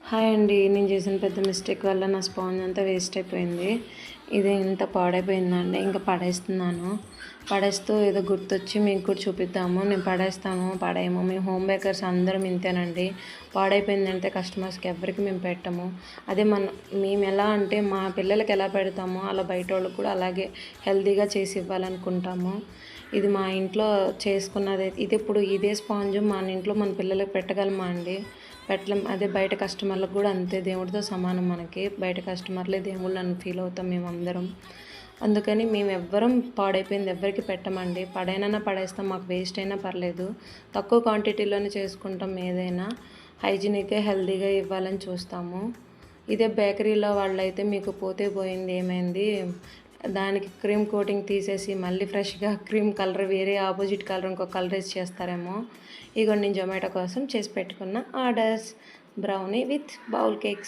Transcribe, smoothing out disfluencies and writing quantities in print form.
Hi అండి. నేను చేసిన పెద్ద మిస్టేక్ వల్ల నా స్పాంజ్ అంతా వేస్ట్ అయిపోయింది. ఇది ఇంత పాడైపోయిందండి. ఇంకా పడేస్తున్నాను. పడేస్తూ ఏదో గుర్తొచ్చి మీకు కూడా చూపిద్దాము. నేను పడేస్తాము, పడేయము. మేము హోమ్ మేకర్స్ అందరం ఇంతేనండి. పాడైపోయిందంటే కస్టమర్స్కి ఎవరికి మేము పెట్టము. అదే మేము ఎలా అంటే మా పిల్లలకి ఎలా పెడతామో అలా బయట వాళ్ళకి కూడా అలాగే హెల్తీగా చేసి ఇవ్వాలనుకుంటాము. ఇది మా ఇంట్లో చేసుకున్నది. ఇది ఇప్పుడు ఇదే స్పాంజ్ మన ఇంట్లో మన పిల్లలకి పెట్టగలమా అండి? పెట్టలేం. అదే బయట కస్టమర్లకు కూడా అంతే. దేవుడితో సమానం మనకి. బయట కస్టమర్లే దేవుళ్ళు అని ఫీల్ అవుతాం మేమందరం. అందుకని మేము ఎవ్వరం పాడైపోయింది ఎవ్వరికి పెట్టమండి. పడైనా పడేస్తాం, మాకు వేస్ట్ అయినా పర్లేదు. తక్కువ క్వాంటిటీలోనే చేసుకుంటాం ఏదైనా. హైజీనిక్గా హెల్తీగా ఇవ్వాలని చూస్తాము. ఇదే బేకరీలో వాళ్ళైతే మీకు పోతే పోయింది ఏమైంది, దానికి క్రీమ్ కోటింగ్ తీసేసి మళ్ళీ ఫ్రెష్గా క్రీమ్ కలర్ వేరే ఆపోజిట్ కలర్ ఇంకో కలర్ వేసి చేస్తారేమో. ఇగో నేను జొమాటో కోసం చేసి పెట్టుకున్న orders brownie with bowl cakes.